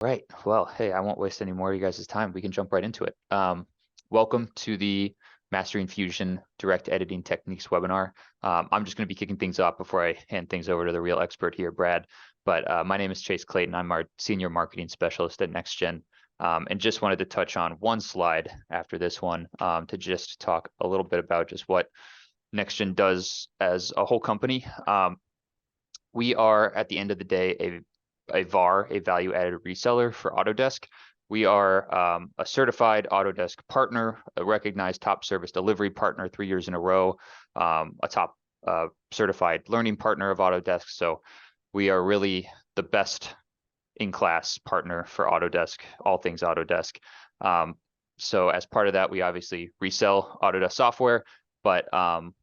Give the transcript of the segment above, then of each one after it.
Right. Well, hey, I won't waste any more of you guys' time. We can jump right into it. Welcome to the Mastering Fusion Direct Editing Techniques webinar. I'm just going to be kicking things off before I hand things over to the real expert here, Brad. But my name is Chase Clayton. I'm our Senior Marketing Specialist at NextGen. And just wanted to touch on one slide after this one to just talk a little bit about just what NextGen does as a whole company. We are, at the end of the day, a VAR, a value-added reseller for Autodesk. We are a certified Autodesk partner, a recognized top service delivery partner 3 years in a row, a top certified learning partner of Autodesk. So we are really the best in-class partner for Autodesk, all things Autodesk. So as part of that, we obviously resell Autodesk software, but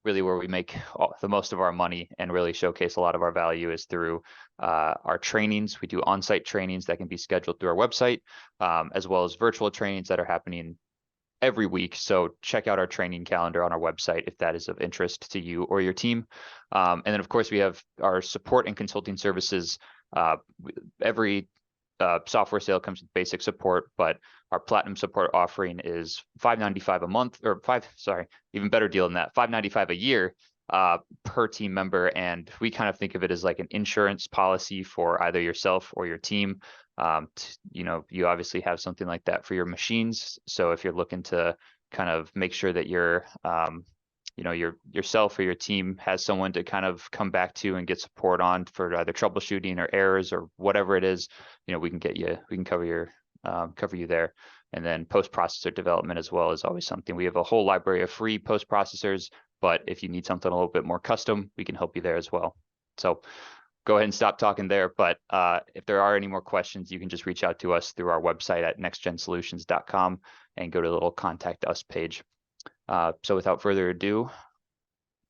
really where we make the most of our money and really showcase a lot of our value is through our trainings. We do on-site trainings that can be scheduled through our website, as well as virtual trainings that are happening every week. So check out our training calendar on our website if that is of interest to you or your team. And then of course we have our support and consulting services. Every software sale comes with basic support, but our platinum support offering is $595 a month, or even better deal than that, $595 a year per team member. And we kind of think of it as like an insurance policy for either yourself or your team. You obviously have something like that for your machines. So if you're looking to kind of make sure that yourself or your team has someone to kind of come back to and get support on for either troubleshooting or errors or whatever it is, we can cover you there. And then post-processor development as well is always something. We have a whole library of free post-processors, but if you need something a little bit more custom, we can help you there as well. So go ahead and stop talking there. But if there are any more questions, you can just reach out to us through our website at nextgensolutions.com and go to the little contact us page. So without further ado,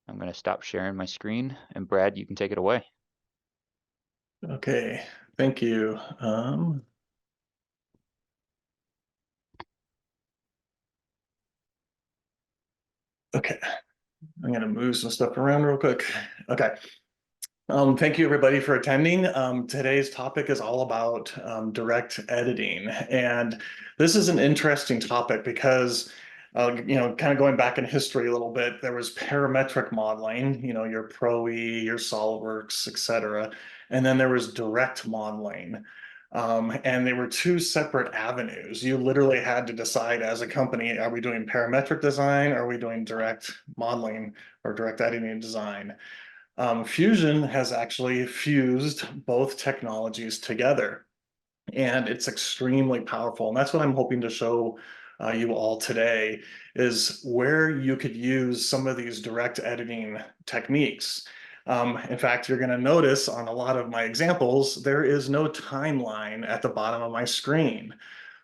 I'm going to stop sharing my screen, and Brad, you can take it away. Okay, thank you. Okay, I'm going to move some stuff around real quick. Okay. Thank you everybody for attending. Today's topic is all about direct editing. And this is an interesting topic because, kind of going back in history a little bit, there was parametric modeling, your Pro-E, your SOLIDWORKS, etc. And then there was direct modeling. And they were two separate avenues. You literally had to decide as a company, are we doing parametric design? Or are we doing direct modeling or direct editing design? Fusion has actually fused both technologies together, and it's extremely powerful. And that's what I'm hoping to show you all today, is where you could use some of these direct editing techniques. In fact, you're going to notice on a lot of my examples, there is no timeline at the bottom of my screen.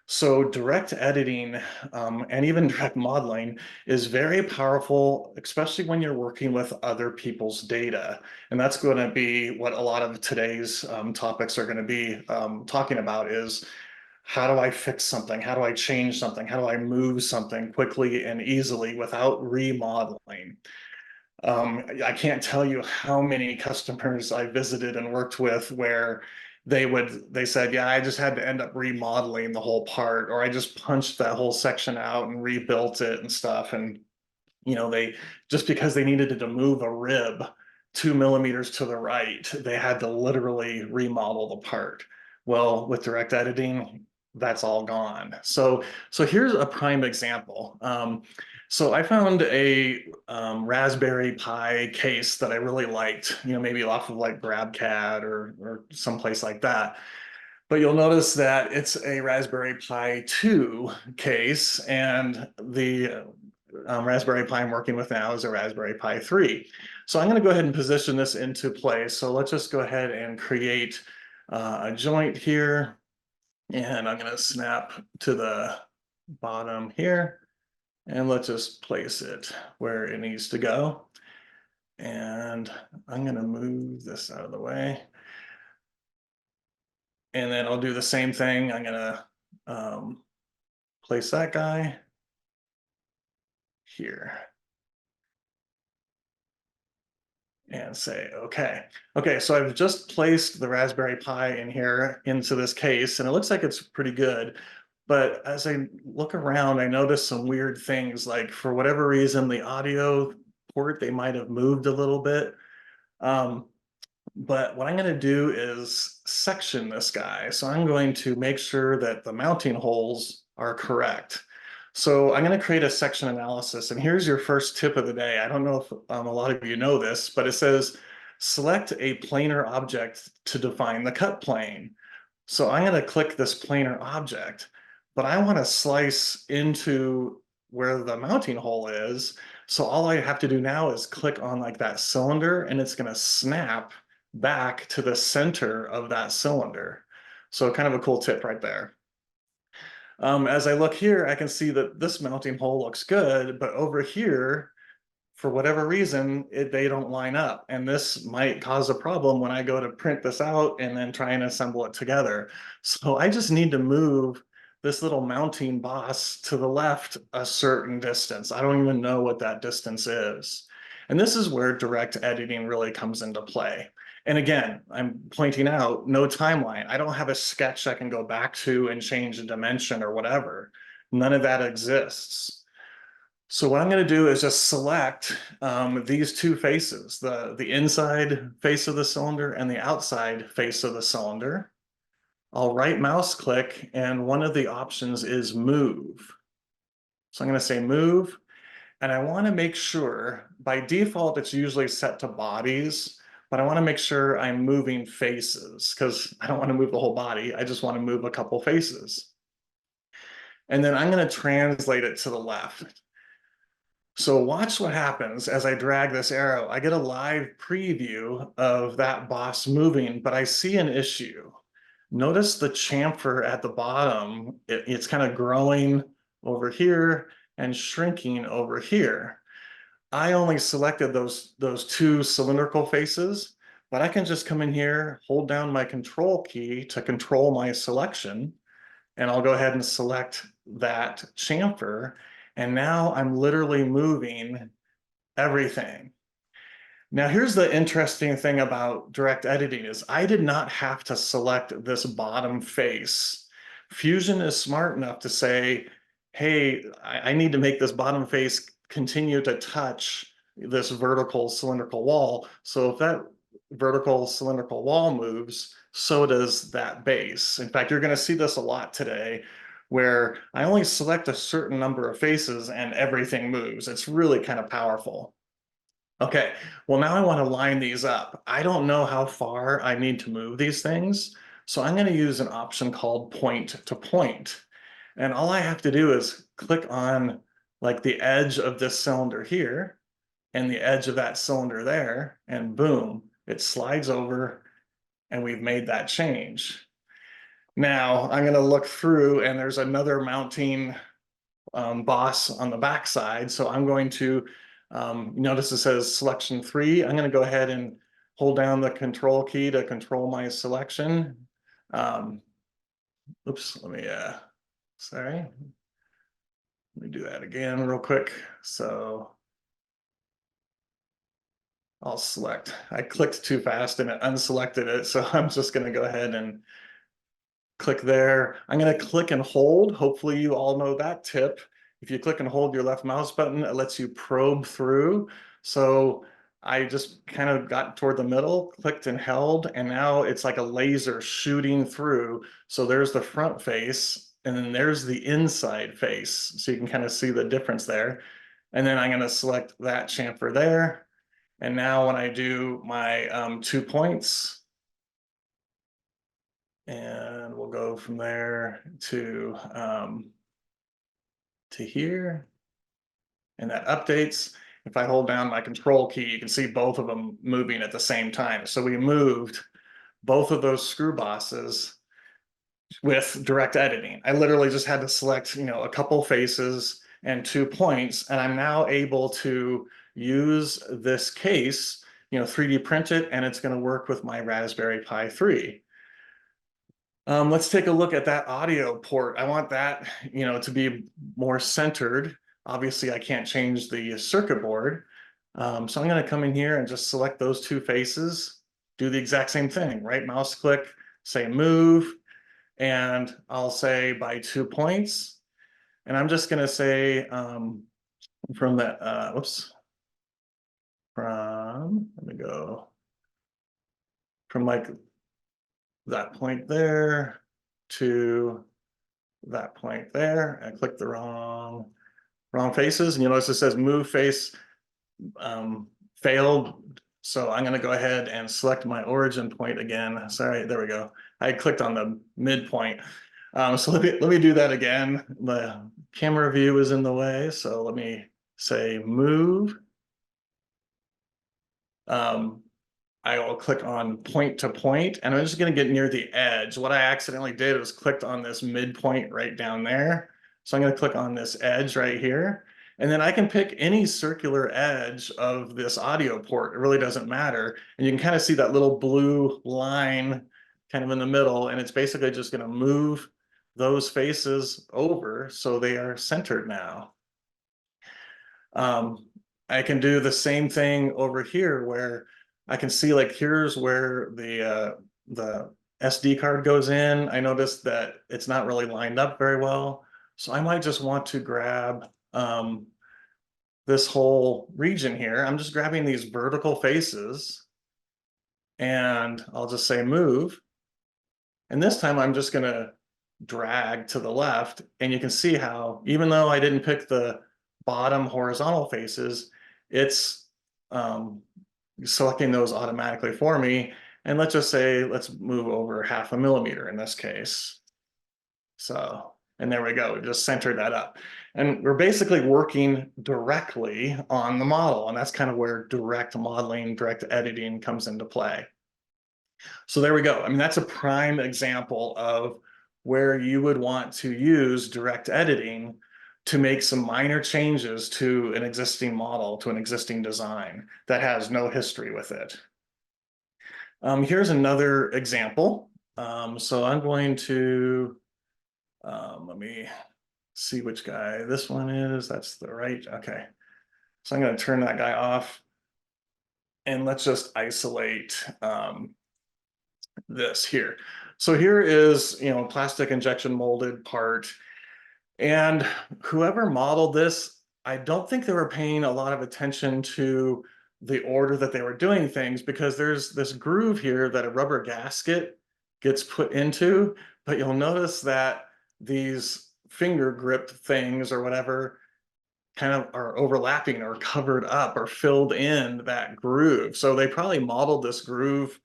So direct editing and even direct modeling is very powerful, especially when you're working with other people's data. And that's going to be what a lot of today's topics are going to be talking about, is how do I fix something? How do I change something? How do I move something quickly and easily without remodeling? I can't tell you how many customers I visited and worked with where they said, yeah, I just had to end up remodeling the whole part, or I just punched that whole section out and rebuilt it and stuff. And, they just because they needed to move a rib 2 millimeters to the right, they had to literally remodel the part. Well, with direct editing, that's all gone. So here's a prime example. So I found a Raspberry Pi case that I really liked, maybe off of like GrabCAD or someplace like that. But you'll notice that it's a Raspberry Pi 2 case, and the Raspberry Pi I'm working with now is a Raspberry Pi 3. So I'm going to go ahead and position this into place. So let's just go ahead and create a joint here. And I'm going to snap to the bottom here. And let's just place it where it needs to go. And I'm going to move this out of the way. And then I'll do the same thing. I'm going to place that guy here. and say, okay. Okay, so I've just placed the Raspberry Pi in here into this case, and it looks like it's pretty good. But as I look around, I notice some weird things, like for whatever reason, the audio port, they might have moved a little bit. Um, but what I'm going to do is section this guy. So I'm going to make sure that the mounting holes are correct. So I'm going to create a section analysis. And here's your first tip of the day. I don't know if a lot of you know this, but it says select a planar object to define the cut plane. So I'm going to click this planar object, but I want to slice into where the mounting hole is. So all I have to do now is click on like that cylinder, and it's going to snap back to the center of that cylinder. So kind of a cool tip right there. As I look here, I can see that this mounting hole looks good, but over here, for whatever reason, they don't line up. And this might cause a problem when I go to print this out and then try and assemble it together. So I just need to move this little mounting boss to the left a certain distance. I don't even know what that distance is. And this is where direct editing really comes into play. And again, I'm pointing out no timeline. I don't have a sketch I can go back to and change the dimension or whatever. None of that exists. So what I'm going to do is just select these two faces, the inside face of the cylinder and the outside face of the cylinder. I'll right mouse click, and one of the options is move. So I'm going to say move, and I want to make sure, by default, it's usually set to bodies, but I want to make sure I'm moving faces because I don't want to move the whole body. I just want to move a couple faces. And then I'm going to translate it to the left. So watch what happens as I drag this arrow. I get a live preview of that boss moving, but I see an issue. Notice the chamfer at the bottom. It's kind of growing over here and shrinking over here. I only selected those two cylindrical faces, but I can just come in here, hold down my control key to control my selection, and I'll go ahead and select that chamfer. And now I'm literally moving everything. Now, here's the interesting thing about direct editing is I did not have to select this bottom face. Fusion is smart enough to say, hey, I need to make this bottom face continue to touch this vertical cylindrical wall. So if that vertical cylindrical wall moves, so does that base. In fact, you're going to see this a lot today, where I only select a certain number of faces and everything moves. It's really kind of powerful. Okay, well, now I want to line these up. I don't know how far I need to move these things, so I'm going to use an option called point to point. And all I have to do is click on like the edge of this cylinder here and the edge of that cylinder there, and boom, it slides over and we've made that change. Now I'm going to look through, and there's another mounting boss on the back side. So I'm going to notice it says selection 3. I'm going to go ahead and hold down the control key to control my selection. Oops, sorry. Let me do that again real quick. So I'll select. I clicked too fast and it unselected it. So I'm just going to go ahead and click there. I'm going to click and hold. Hopefully you all know that tip. If you click and hold your left mouse button, it lets you probe through. So I just kind of got toward the middle, clicked and held, and now it's like a laser shooting through. So there's the front face, and then there's the inside face. So you can kind of see the difference there. And then I'm going to select that chamfer there. And now when I do my 2 points, and we'll go from there to here, and that updates. If I hold down my control key, you can see both of them moving at the same time. So we moved both of those screw bosses with direct editing. I literally just had to select, a couple faces and 2 points, and I'm now able to use this case, 3D print it, and it's going to work with my Raspberry Pi 3. Let's take a look at that audio port. I want that, to be more centered. Obviously, I can't change the circuit board, So I'm going to come in here and just select those two faces, do the exact same thing, right mouse click, say move, and I'll say by 2 points. And I'm just going to say from that, let me go from like that point there to that point there. I click the wrong faces, and you notice it says move face failed. So I'm going to go ahead and select my origin point again. Sorry, there we go. I clicked on the midpoint. So let me do that again. The camera view is in the way, so let me say move. I will click on point to point, and I'm just going to get near the edge. What I accidentally did was clicked on this midpoint right down there. So I'm going to click on this edge right here. And then I can pick any circular edge of this audio port. It really doesn't matter. And you can kind of see that little blue line kind of in the middle. And it's basically just going to move those faces over so they are centered now. I can do the same thing over here where I can see like here's where the SD card goes in. I noticed that it's not really lined up very well. So I might just want to grab this whole region here. I'm just grabbing these vertical faces and I'll just say move. And this time I'm just going to drag to the left, and you can see how even though I didn't pick the bottom horizontal faces, it's selecting those automatically for me. And let's just say, let's move over 0.5 millimeter in this case. So, and there we go, we just centered that up. And we're basically working directly on the model, and that's kind of where direct modeling, direct editing comes into play. So there we go. I mean, that's a prime example of where you would want to use direct editing to make some minor changes to an existing model, to an existing design that has no history with it. Here's another example. So I'm going to, let me see which guy this one is. That's the right, okay. So I'm going to turn that guy off. And let's just isolate this here. So here is, plastic injection molded part. And whoever modeled this, I don't think they were paying a lot of attention to the order that they were doing things, because there's this groove here that a rubber gasket gets put into, but you'll notice that these finger grip things or whatever kind of are overlapping or covered up or filled in that groove. So they probably modeled this groove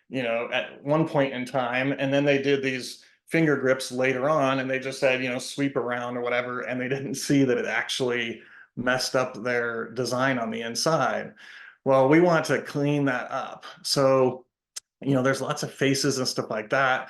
at one point in time, and then they did these finger grips later on, and they just said, sweep around or whatever, and they didn't see that it actually messed up their design on the inside. Well, we want to clean that up. So, there's lots of faces and stuff like that.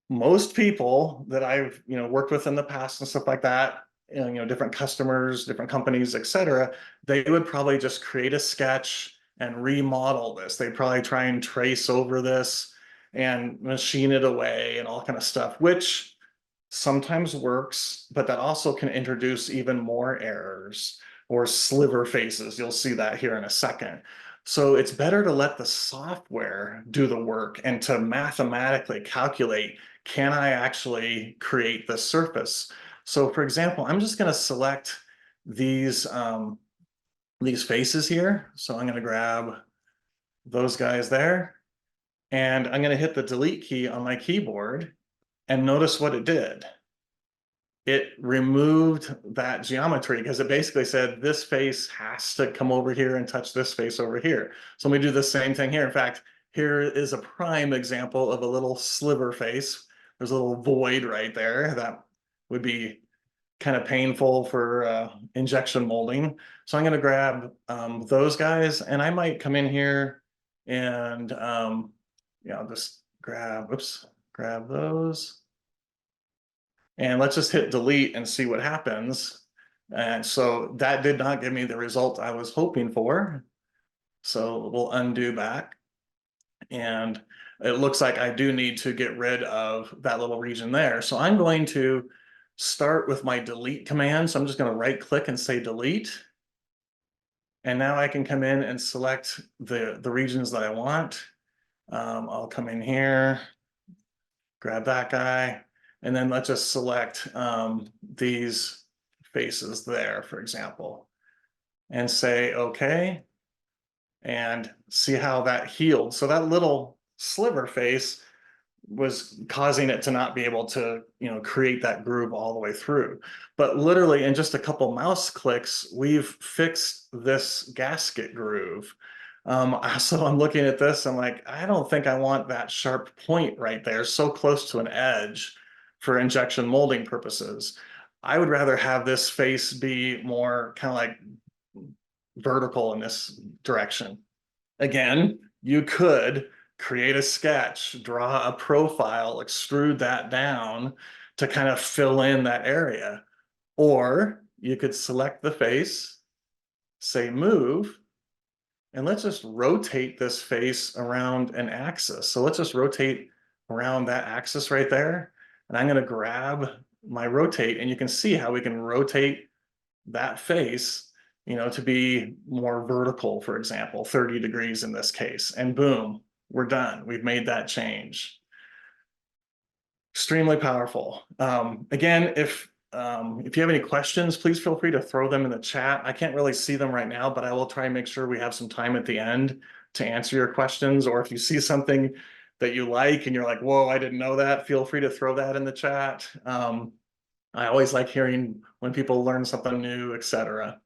Most people that I've, worked with in the past and stuff like that, different customers, different companies, etc., they would probably just create a sketch and remodel this. They'd probably try and trace over this and machine it away and all kind of stuff, which sometimes works, but that also can introduce even more errors or sliver faces. You'll see that here in a second. So it's better to let the software do the work and to mathematically calculate, can I actually create this surface? So for example, I'm just going to select these faces here. So I'm going to grab those guys there, and I'm going to hit the delete key on my keyboard, and notice what it did. It removed that geometry because it basically said this face has to come over here and touch this face over here. So let me do the same thing here. In fact, here is a prime example of a little sliver face. There's a little void right there that would be kind of painful for injection molding. So I'm going to grab those guys, and I might come in here and I'll just grab those. And let's just hit delete and see what happens. And so that did not give me the result I was hoping for. So we'll undo back. And it looks like I do need to get rid of that little region there. So I'm going to start with my delete command. So I'm just going to right click and say delete. And now I can come in and select the regions that I want. I'll come in here, grab that guy, and then let's just select these faces there, for example, and say, okay, and see how that healed. So that little sliver face was causing it to not be able to, create that groove all the way through. But literally in just a couple mouse clicks, we've fixed this gasket groove. So I'm looking at this, I'm like, I don't think I want that sharp point right there, so close to an edge for injection molding purposes. I would rather have this face be more kind of like vertical in this direction. Again, you could create a sketch, draw a profile, extrude that down to kind of fill in that area. Or you could select the face, say move, and let's just rotate this face around an axis. So let's just rotate around that axis right there. And I'm going to grab my rotate, and you can see how we can rotate that face, to be more vertical, for example, 30 degrees in this case, and boom, we're done. We've made that change. Extremely powerful. Again, if you have any questions, please feel free to throw them in the chat. I can't really see them right now, but I will try and make sure we have some time at the end to answer your questions. Or if you see something that you like and you're like, whoa, I didn't know that, feel free to throw that in the chat. I always like hearing when people learn something new, etc.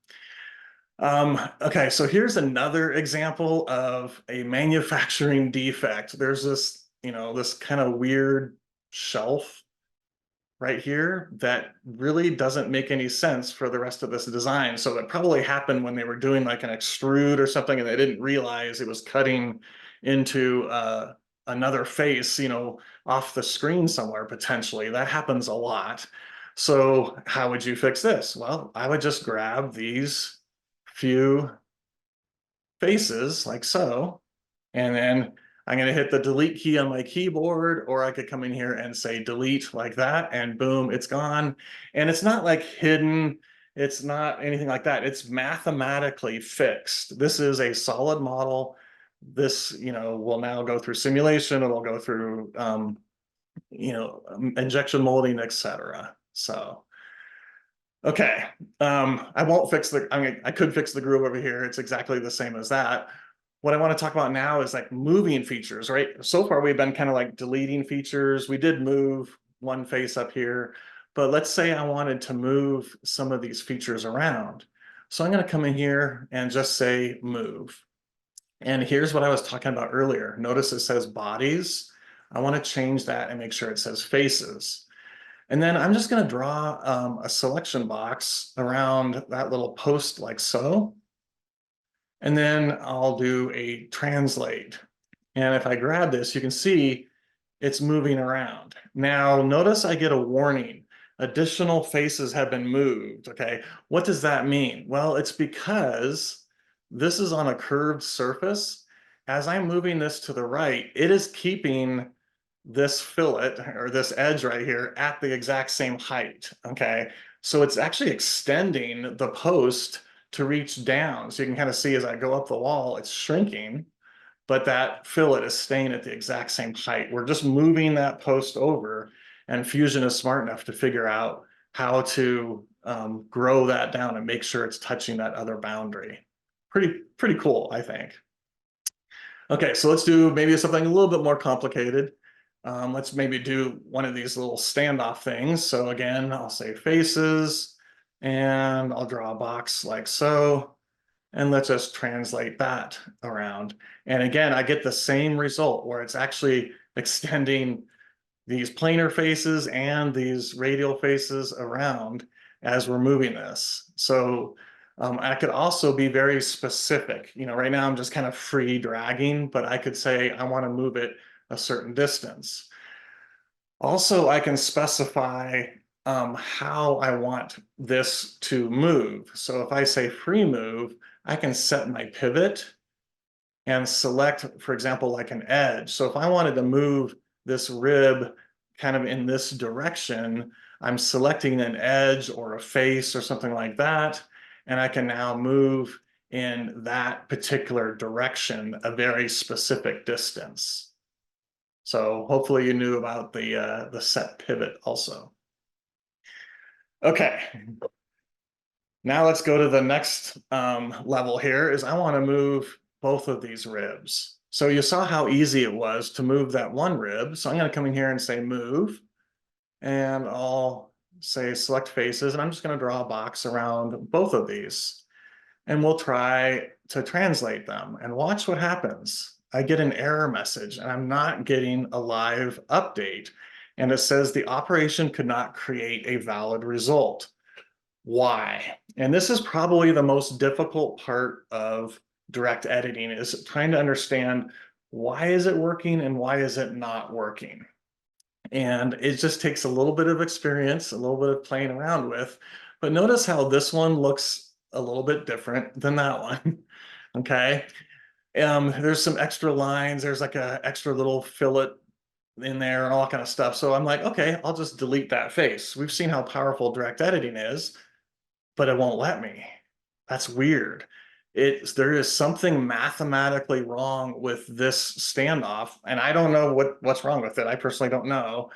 Okay, so here's another example of a manufacturing defect. There's this, this kind of weird shelf right here that really doesn't make any sense for the rest of this design. So that probably happened when they were doing like an extrude or something and they didn't realize it was cutting into another face, off the screen somewhere potentially. That happens a lot. So how would you fix this? Well, I would just grab these few faces like so, and then I'm going to hit the delete key on my keyboard, or I could come in here and say delete like that, and boom, it's gone. And it's not like hidden. It's not anything like that. It's mathematically fixed. This is a solid model. This, will now go through simulation. It'll go through, injection molding, etc. So, okay. I won't fix I could fix the groove over here. It's exactly the same as that. What I want to talk about now is like moving features, right? So far, we've been kind of like deleting features. We did move one face up here, but let's say I wanted to move some of these features around. So I'm going to come in here and just say move. And here's what I was talking about earlier. Notice it says bodies. I want to change that and make sure it says faces. And then I'm just going to draw a selection box around that little post like so. And then I'll do a translate. And if I grab this, you can see it's moving around. Now, notice I get a warning. Additional faces have been moved, okay? What does that mean? Well, it's because this is on a curved surface. As I'm moving this to the right, it is keeping this fillet or this edge right here at the exact same height, okay? So it's actually extending the post to reach down. So you can kind of see as I go up the wall, it's shrinking, but that fillet is staying at the exact same height. We're just moving that post over, and Fusion is smart enough to figure out how to grow that down and make sure it's touching that other boundary. Pretty cool, I think. Okay, so let's do maybe something a little bit more complicated. Let's maybe do one of these little standoff things. So again, I'll say faces, and I'll draw a box like so. And let's just translate that around. And again, I get the same result where it's actually extending these planar faces and these radial faces around as we're moving this. So I could also be very specific. Right now I'm just kind of free dragging, but I could say I want to move it a certain distance. Also, I can specify how I want this to move. So if I say free move, I can set my pivot and select, for example, like an edge. So if I wanted to move this rib kind of in this direction, I'm selecting an edge or a face or something like that. And I can now move in that particular direction, a very specific distance. So hopefully you knew about the set pivot also. Okay. Now let's go to the next level here is I want to move both of these ribs. So you saw how easy it was to move that one rib. So I'm going to come in here and say move, and I'll say select faces, and I'm just going to draw a box around both of these. And we'll try to translate them and watch what happens. I get an error message and I'm not getting a live update. And it says the operation could not create a valid result. Why? And this is probably the most difficult part of direct editing, is trying to understand why is it working and why is it not working. And it just takes a little bit of experience, a little bit of playing around with. But notice how this one looks a little bit different than that one. Okay. There's some extra lines. There's like a extra little fillet in there and all that kind of stuff. So I'm like, okay, I'll just delete that face. We've seen how powerful direct editing is, but it won't let me. That's weird. There is something mathematically wrong with this standoff, and I don't know what's wrong with it. I personally don't know.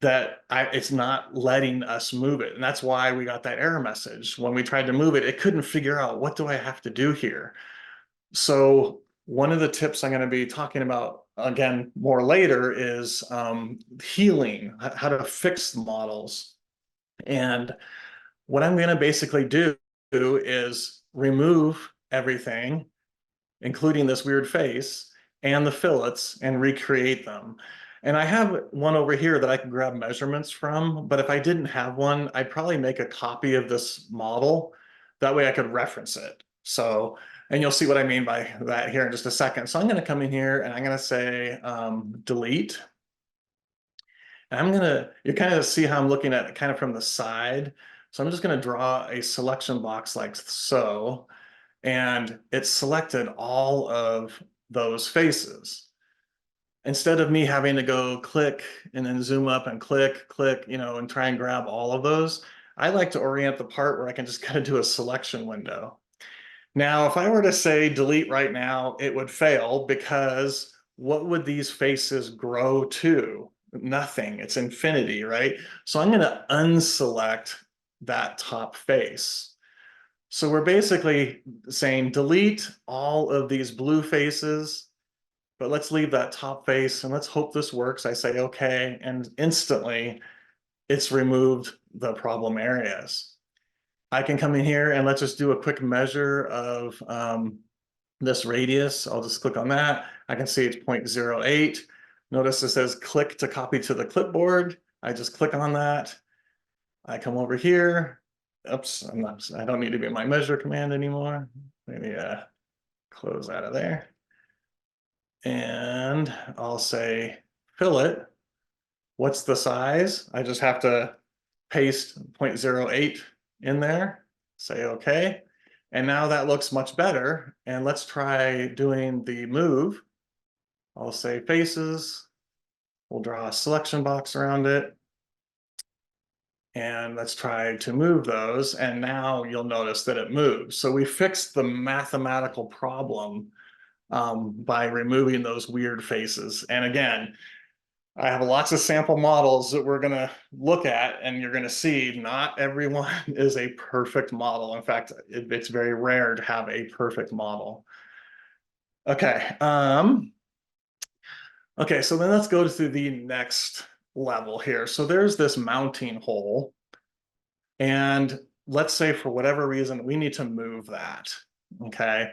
It's not letting us move it, and that's why we got that error message. When we tried to move it, it couldn't figure out what do I have to do here. So one of the tips I'm going to be talking about again more later is healing, how to fix models. And what I'm going to basically do is remove everything, including this weird face and the fillets, and recreate them. And I have one over here that I can grab measurements from, but if I didn't have one, I'd probably make a copy of this model. That way I could reference it. So, and you'll see what I mean by that here in just a second. So I'm going to come in here and I'm going to say delete. And I'm going to, you kind of see how I'm looking at it kind of from the side. So I'm just going to draw a selection box like so, and it's selected all of those faces. Instead of me having to go click and then zoom up and click, and try and grab all of those, I like to orient the part where I can just kind of do a selection window. Now, if I were to say delete right now, it would fail because what would these faces grow to? Nothing. It's infinity, right? So I'm going to unselect that top face. So we're basically saying delete all of these blue faces, but let's leave that top face and let's hope this works. I say okay, and instantly it's removed the problem areas. I can come in here and let's just do a quick measure of this radius. I'll just click on that. I can see it's 0.08. Notice it says click to copy to the clipboard. I just click on that. I come over here. Oops, I don't need to be in my measure command anymore. Maybe close out of there. And I'll say fillet. What's the size? I just have to paste 0.08 in there, say okay. And now that looks much better. And let's try doing the move. I'll say faces. We'll draw a selection box around it. And let's try to move those. And now you'll notice that it moves. So we fixed the mathematical problem by removing those weird faces. And again, I have lots of sample models that we're going to look at, and you're going to see not everyone is a perfect model. In fact, it's very rare to have a perfect model. Okay. Okay, so then let's go to the next level here. So there's this mounting hole, and let's say for whatever reason, we need to move that. Okay.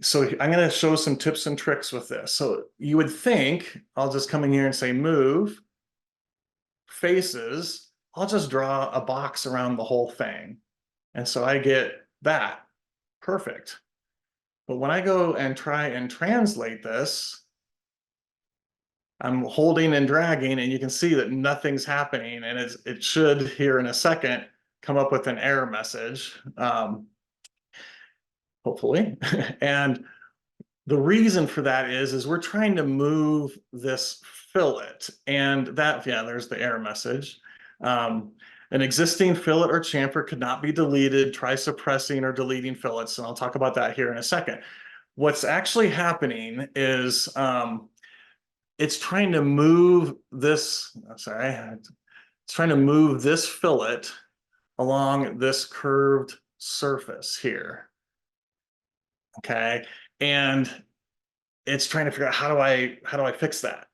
So I'm going to show some tips and tricks with this. So you would think I'll just come in here and say move faces. I'll just draw a box around the whole thing. And so I get that. Perfect. But when I go and try and translate this, I'm holding and dragging, and you can see that nothing's happening. And it should here in a second come up with an error message, hopefully. And the reason for that is we're trying to move this fillet, and that, yeah, there's the error message. And An existing fillet or chamfer could not be deleted. Try suppressing or deleting fillets, and I'll talk about that here in a second. What's actually happening is it's trying to move this, sorry, it's trying to move this fillet along this curved surface here. Okay, and it's trying to figure out how do I fix that?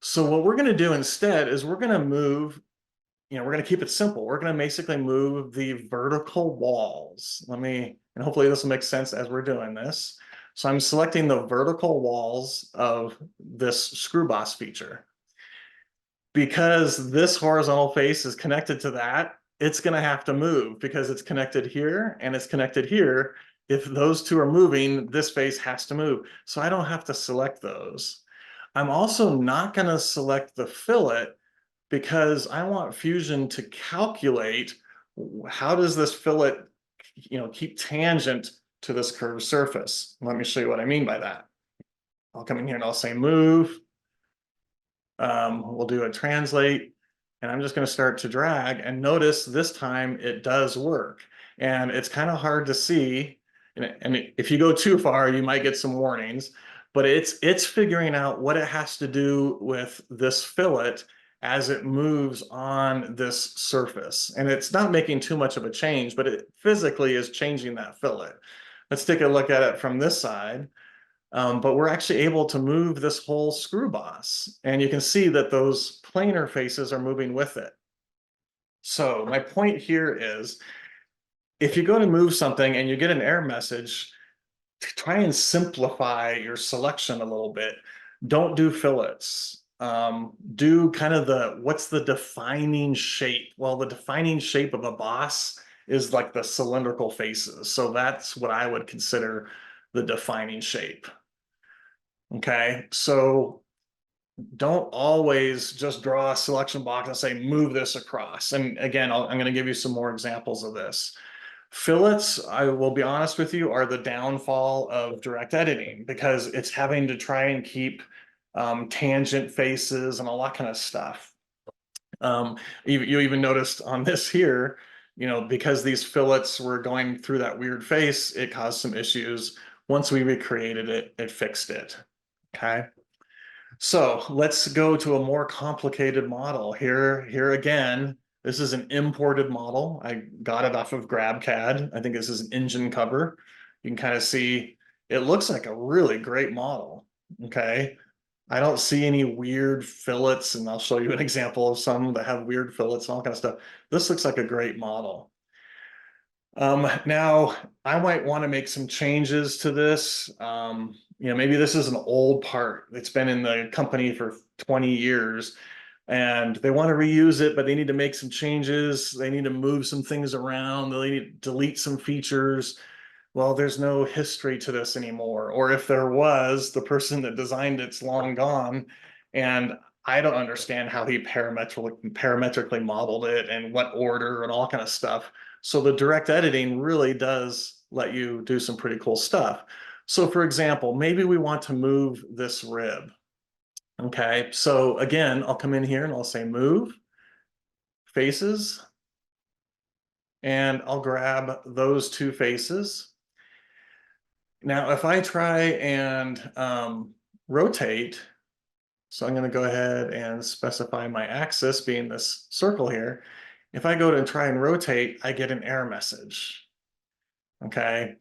So what we're going to do instead is we're going to move, we're going to keep it simple. We're going to basically move the vertical walls. And hopefully this will make sense as we're doing this. So I'm selecting the vertical walls of this screw boss feature. Because this horizontal face is connected to that, it's going to have to move because it's connected here and it's connected here. If those two are moving, this face has to move. So I don't have to select those. I'm also not going to select the fillet because I want Fusion to calculate how does this fillet, keep tangent to this curved surface. Let me show you what I mean by that. I'll come in here and I'll say move. We'll do a translate, and I'm just going to start to drag, and notice this time it does work. And it's kind of hard to see, and if you go too far, you might get some warnings, but it's figuring out what it has to do with this fillet as it moves on this surface. And it's not making too much of a change, but it physically is changing that fillet. Let's take a look at it from this side. But we're actually able to move this whole screw boss, and you can see that those planar faces are moving with it. So my point here is, if you go to move something and you get an error message, try and simplify your selection a little bit. Don't do fillets. Do kind of what's the defining shape? Well, the defining shape of a boss is like the cylindrical faces. So that's what I would consider the defining shape. Okay, so don't always just draw a selection box and say, move this across. And again, I'm going to give you some more examples of this. Fillets, I will be honest with you, are the downfall of direct editing because it's having to try and keep tangent faces and all that kind of stuff. You even noticed on this here, because these fillets were going through that weird face, it caused some issues. Once we recreated it, it fixed it. Okay. So let's go to a more complicated model here again. This is an imported model. I got it off of GrabCAD. I think this is an engine cover. You can kind of see it looks like a really great model. Okay. I don't see any weird fillets, and I'll show you an example of some that have weird fillets and all kind of stuff. This looks like a great model. Now I might want to make some changes to this. Maybe this is an old part that's been in the company for 20 years and they want to reuse it, but they need to make some changes. They need to move some things around. They need to delete some features. Well, there's no history to this anymore. Or if there was, the person that designed it's long gone. And I don't understand how he parametrically modeled it and what order and all kind of stuff. So the direct editing really does let you do some pretty cool stuff. So for example, maybe we want to move this rib. Okay, so again, I'll come in here and I'll say move, faces, and I'll grab those two faces. Now, if I try and rotate, so I'm going to go ahead and specify my axis being this circle here. If I go to try and rotate, I get an error message. Okay.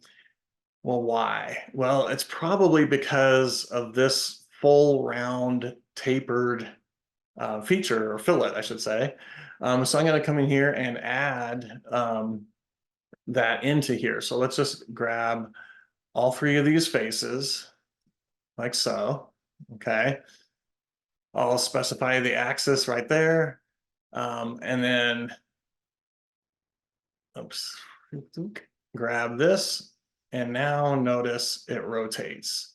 Well, why? Well, it's probably because of this full round tapered feature, or fillet, I should say. So I'm going to come in here and add that into here. So let's just grab all three of these faces like so. Okay. I'll specify the axis right there. And then, oops, grab this. And now notice it rotates.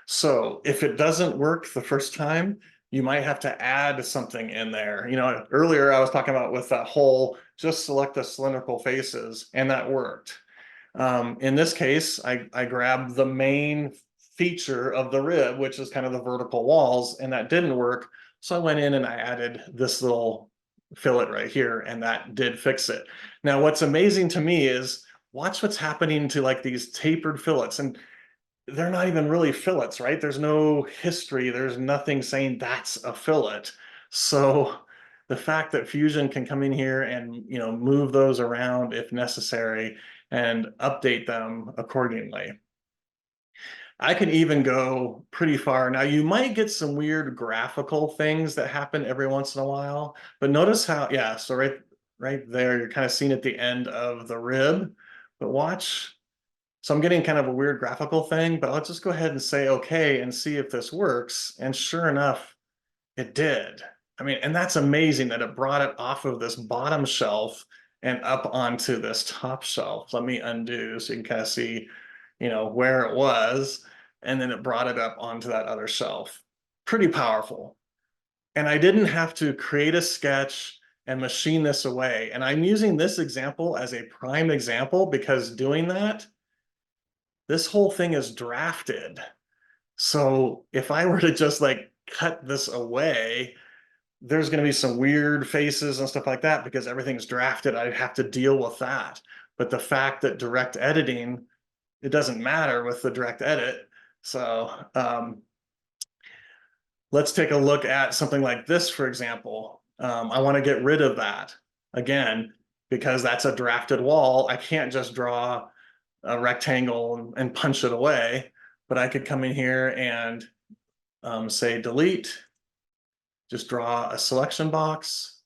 So if it doesn't work the first time, you might have to add something in there. Earlier I was talking about with that whole, just select the cylindrical faces, and that worked. In this case, I grabbed the main feature of the rib, which is kind of the vertical walls, and that didn't work. So I went in and I added this little fillet right here, and that did fix it. Now, what's amazing to me is watch what's happening to like these tapered fillets, and they're not even really fillets, right? There's no history. There's nothing saying that's a fillet. So the fact that Fusion can come in here and, move those around if necessary and update them accordingly. I can even go pretty far. Now, you might get some weird graphical things that happen every once in a while, but notice how, yeah, so right there, you're kind of seeing at the end of the rib, but watch. So I'm getting kind of a weird graphical thing, but I'll just go ahead and say okay and see if this works. And sure enough, it did. I mean, and that's amazing that it brought it off of this bottom shelf and up onto this top shelf. Let me undo so you can kind of see, where it was. And then it brought it up onto that other shelf. Pretty powerful. And I didn't have to create a sketch and machine this away. And I'm using this example as a prime example because doing that, this whole thing is drafted. So if I were to just like cut this away, there's going to be some weird faces and stuff like that because everything's drafted. I'd have to deal with that. But the fact that direct editing, it doesn't matter with the direct edit. So let's take a look at something like this, for example. I want to get rid of that again, because that's a drafted wall. I can't just draw a rectangle and punch it away, but I could come in here and say delete, just draw a selection box.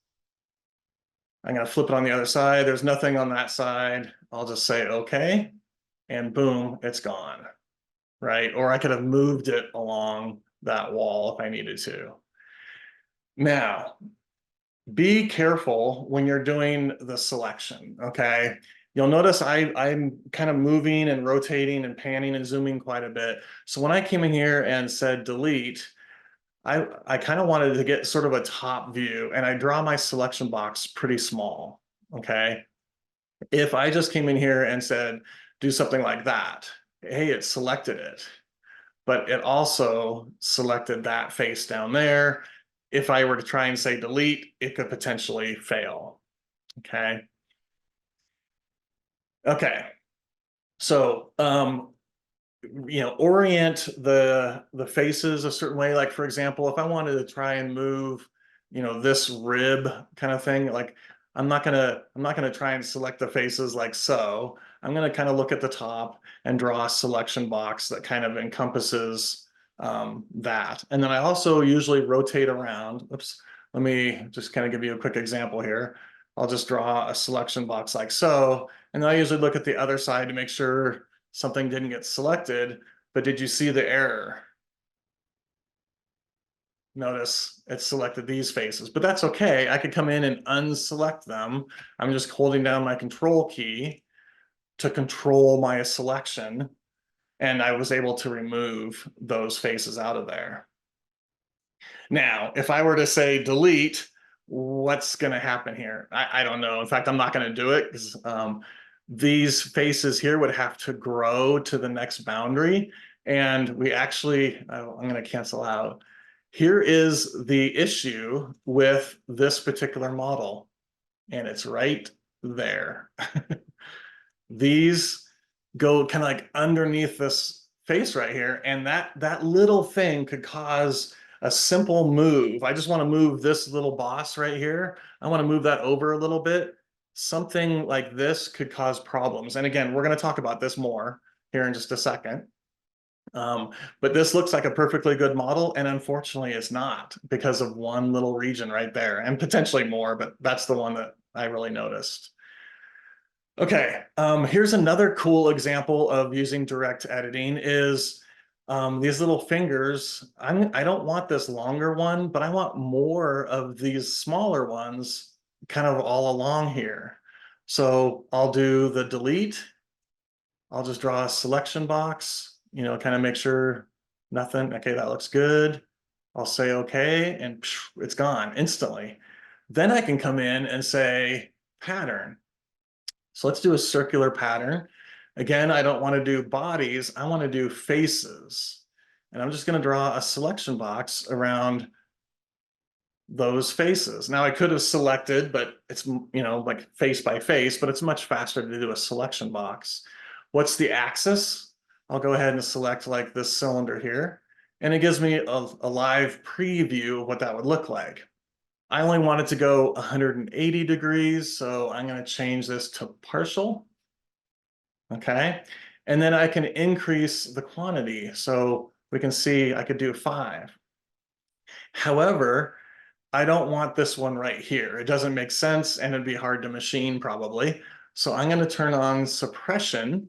I'm going to flip it on the other side. There's nothing on that side. I'll just say okay, and boom, it's gone, right? Or I could have moved it along that wall if I needed to. Now, be careful when you're doing the selection, okay? You'll notice I'm kind of moving and rotating and panning and zooming quite a bit. So when I came in here and said delete, I kind of wanted to get sort of a top view, and I draw my selection box pretty small, okay? If I just came in here and said, do something like that, hey, it selected it, but it also selected that face down there. If I were to try and say delete, it could potentially fail, okay? Okay, so orient the faces a certain way. Like for example, if I wanted to try and move, this rib kind of thing, like I'm not gonna try and select the faces like so. I'm gonna kind of look at the top and draw a selection box that kind of encompasses that. And then I also usually rotate around. Oops, let me just kind of give you a quick example here. I'll just draw a selection box like so, and then I usually look at the other side to make sure something didn't get selected, but did you see the error? Notice it selected these faces, but that's okay. I could come in and unselect them. I'm just holding down my control key to control my selection, and I was able to remove those faces out of there. Now, if I were to say delete, what's going to happen here? I don't know. In fact, I'm not going to do it because these faces here would have to grow to the next boundary. And we actually, I'm going to cancel out. Here is the issue with this particular model, and it's right there. These go kind of like underneath this face right here, and that little thing could cause a simple move. I just want to move this little boss right here. I want to move that over a little bit. Something like this could cause problems. And again, we're going to talk about this more here in just a second. But this looks like a perfectly good model, and unfortunately it's not because of one little region right there, and potentially more, but that's the one that I really noticed. Okay, here's another cool example of using direct editing is these little fingers. I don't want this longer one, but I want more of these smaller ones kind of all along here. So I'll do the delete. I'll just draw a selection box, kind of make sure nothing. Okay, that looks good. I'll say okay, and it's gone instantly. Then I can come in and say pattern. So let's do a circular pattern. Again, I don't want to do bodies. I want to do faces. And I'm just going to draw a selection box around those faces. Now I could have selected, but it's, like face by face, but it's much faster to do a selection box. What's the axis? I'll go ahead and select like this cylinder here, and it gives me a live preview of what that would look like. I only want it to go 180 degrees, so I'm going to change this to partial. Okay. And then I can increase the quantity. So we can see I could do 5. However, I don't want this one right here. It doesn't make sense and it'd be hard to machine probably. So I'm going to turn on suppression,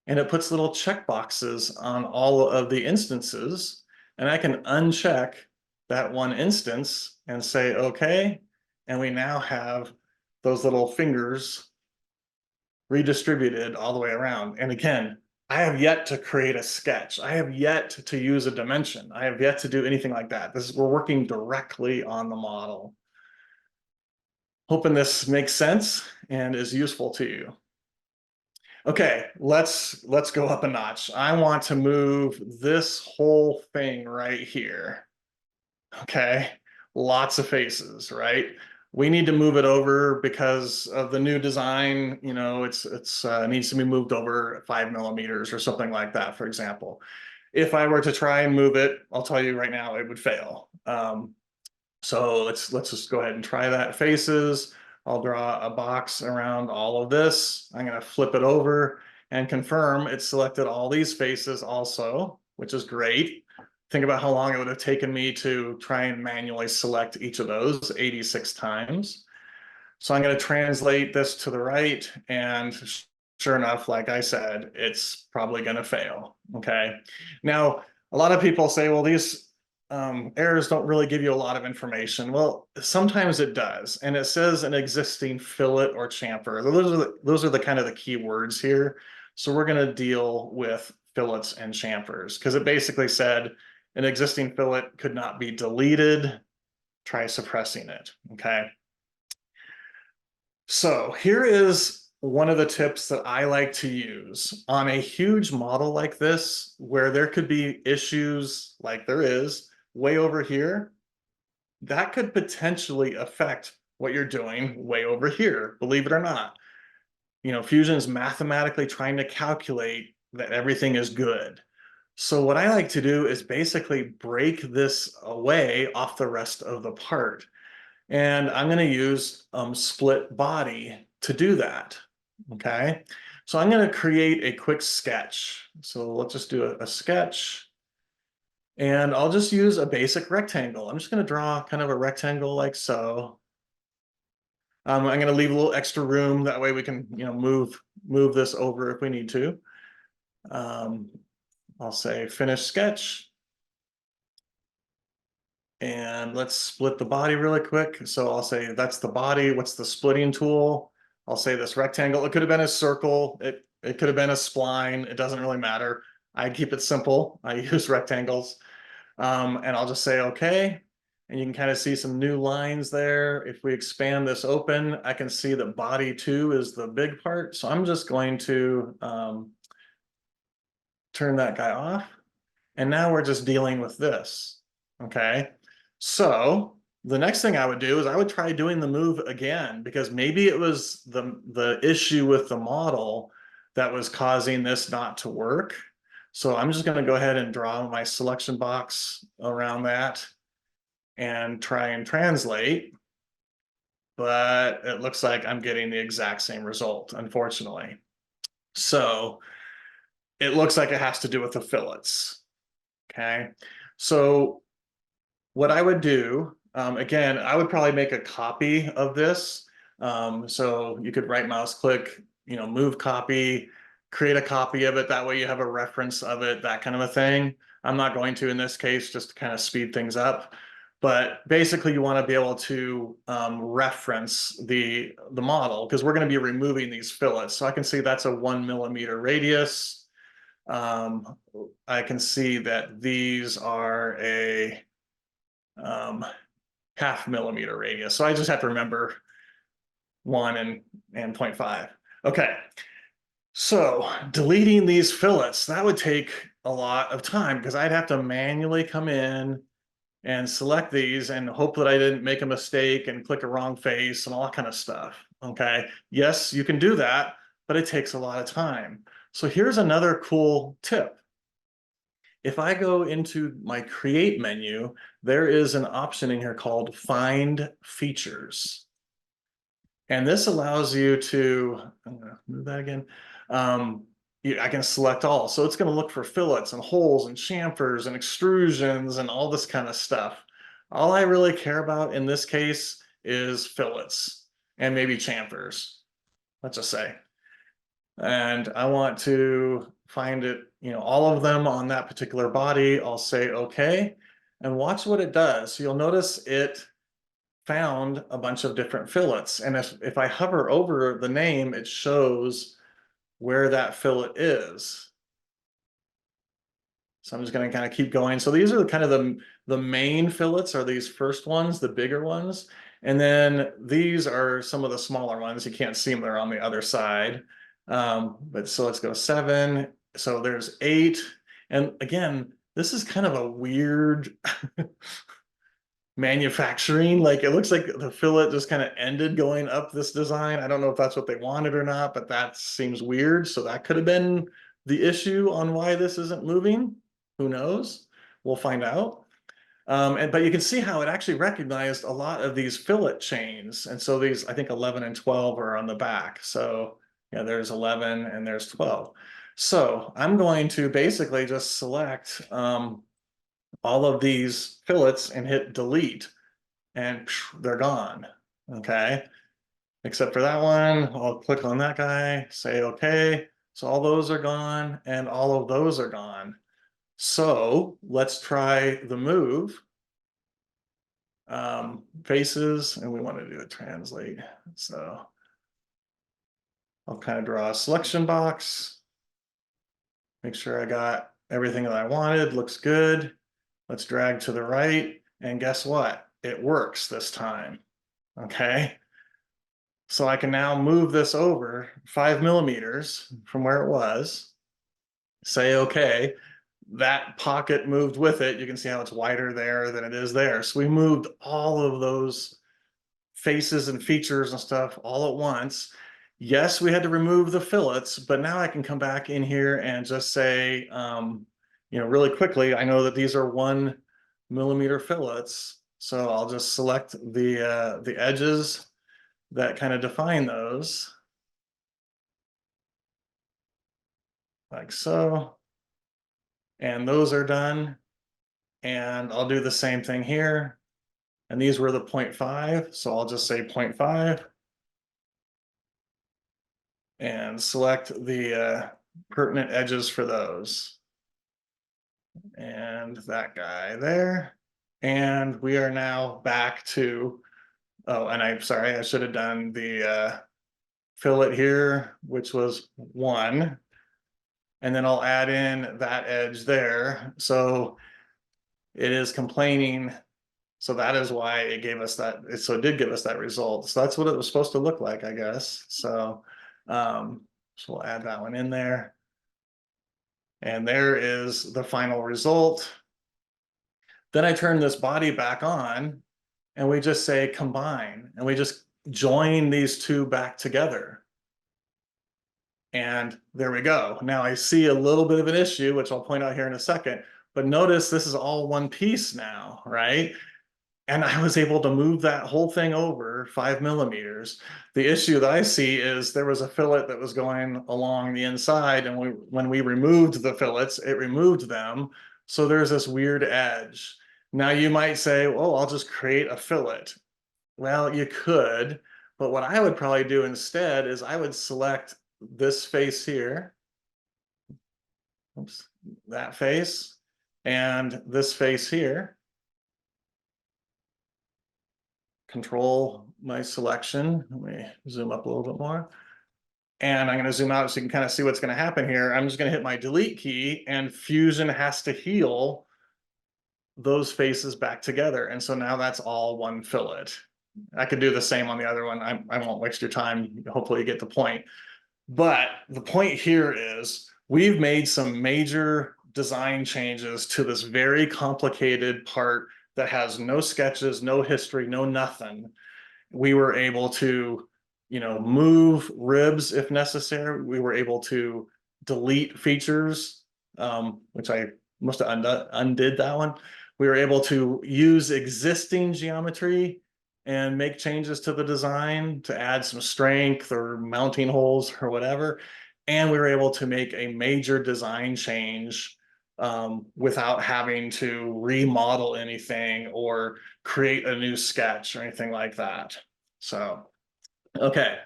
and it puts little check boxes on all of the instances, and I can uncheck that one instance and say, okay. And we now have those little fingers redistributed all the way around. And again, I have yet to create a sketch. I have yet to use a dimension. I have yet to do anything like that. We're working directly on the model. Hoping this makes sense and is useful to you. Okay, let's go up a notch. I want to move this whole thing right here. Okay, lots of faces, right? We need to move it over because of the new design. It's needs to be moved over 5 millimeters or something like that, for example. If I were to try and move it, I'll tell you right now, it would fail. So let's just go ahead and try that. Faces. I'll draw a box around all of this. I'm going to flip it over and confirm it's selected all these faces also, which is great. Think about how long it would have taken me to try and manually select each of those 86 times. So I'm going to translate this to the right, and sure enough, like I said, it's probably going to fail. Okay. Now, a lot of people say, well, these errors don't really give you a lot of information. Well, sometimes it does, and it says an existing fillet or chamfer. Those are the kind of the key words here. So we're going to deal with fillets and chamfers because it basically said an existing fillet could not be deleted. Try suppressing it. Okay. So here is one of the tips that I like to use on a huge model like this, where there could be issues like there is way over here. That could potentially affect what you're doing way over here, believe it or not. Fusion is mathematically trying to calculate that everything is good. So what I like to do is basically break this away off the rest of the part. And I'm going to use split body to do that. Okay. So I'm going to create a quick sketch. So let's just do a sketch. And I'll just use a basic rectangle. I'm just going to draw kind of a rectangle like so. I'm going to leave a little extra room. That way we can, move this over if we need to. I'll say finish sketch. And let's split the body really quick. So I'll say that's the body. What's the splitting tool? I'll say this rectangle. It could have been a circle. It could have been a spline. It doesn't really matter. I keep it simple. I use rectangles. And I'll just say okay. And you can kind of see some new lines there. If we expand this open, I can see that body 2 is the big part. So I'm just going to turn that guy off. And now we're just dealing with this. Okay. So the next thing I would do is I would try doing the move again, because maybe it was the issue with the model that was causing this not to work. So I'm just going to go ahead and draw my selection box around that and try and translate. But it looks like I'm getting the exact same result, unfortunately. So it looks like it has to do with the fillets. Okay. So what I would do, again, I would probably make a copy of this. So you could right mouse click, move copy, create a copy of it. That way you have a reference of it, that kind of a thing. I'm not going to in this case, just to kind of speed things up. But basically you want to be able to reference the model, because we're going to be removing these fillets. So I can see that's a 1 millimeter radius. I can see that these are a 0.5 millimeter radius. So I just have to remember 1 and 0.5. Okay. So deleting these fillets, that would take a lot of time, because I'd have to manually come in and select these and hope that I didn't make a mistake and click a wrong face and all that kind of stuff. Okay. Yes, you can do that, but it takes a lot of time. So here's another cool tip. If I go into my create menu, there is an option in here called find features. And this allows you to, I'm gonna move that again. I can select all. So it's going to look for fillets and holes and chamfers and extrusions and all this kind of stuff. All I really care about in this case is fillets and maybe chamfers, let's just say. And I want to find it, all of them on that particular body. I'll say okay, and watch what it does. So you'll notice it found a bunch of different fillets. And if I hover over the name, it shows where that fillet is. So I'm just going to kind of keep going. So these are kind of the main fillets are these first ones, the bigger ones. And then these are some of the smaller ones. You can't see them, they're on the other side. But so let's go 7. So there's 8. And again, this is kind of a weird manufacturing. Like it looks like the fillet just kind of ended going up this design. I don't know if that's what they wanted or not, but that seems weird. So that could have been the issue on why this isn't moving. Who knows? We'll find out. But you can see how it actually recognized a lot of these fillet chains. And so these, I think 11 and 12 are on the back. So yeah, there's 11 and there's 12. So I'm going to basically just select all of these fillets and hit delete, and they're gone. Okay. Except for that one, I'll click on that guy, say okay. So all those are gone and all of those are gone. So let's try the move. Faces, and we want to do a translate. So I'll kind of draw a selection box. Make sure I got everything that I wanted. Looks good. Let's drag to the right. And guess what? It works this time. Okay. So I can now move this over 5 millimeters from where it was. Say okay. That pocket moved with it. You can see how it's wider there than it is there. So we moved all of those faces and features and stuff all at once. Yes, we had to remove the fillets, but now I can come back in here and just say, really quickly, I know that these are 1 millimeter fillets. So I'll just select the edges that kind of define those. Like so. And those are done. And I'll do the same thing here. And these were the 0.5. So I'll just say 0.5. And select the pertinent edges for those. And that guy there. And we are now back to, oh, and I'm sorry, I should have done the fillet here, which was 1. And then I'll add in that edge there. So it is complaining. So that is why it gave us that. So it did give us that result. So that's what it was supposed to look like, I guess. So we'll add that one in there. And there is the final result. Then I turn this body back on and we just say combine, and we just join these two back together. And there we go. Now I see a little bit of an issue, which I'll point out here in a second, but notice this is all one piece now, right? And I was able to move that whole thing over 5 millimeters. The issue that I see is there was a fillet that was going along the inside, and when we removed the fillets, it removed them. So there's this weird edge. Now you might say, oh, I'll just create a fillet. Well, you could, but what I would probably do instead is I would select this face here, oops, that face, and this face here. Control my selection. Let me zoom up a little bit more. And I'm going to zoom out so you can kind of see what's going to happen here. I'm just going to hit my delete key, and Fusion has to heal those faces back together. And so now that's all one fillet. I could do the same on the other one. I won't waste your time. Hopefully you get the point. But the point here is we've made some major design changes to this very complicated part that has no sketches, no history, no nothing, we were able to, move ribs if necessary. We were able to delete features, which I must have undid that one. We were able to use existing geometry and make changes to the design to add some strength or mounting holes or whatever. And we were able to make a major design change without having to remodel anything or create a new sketch or anything like that. So, okay.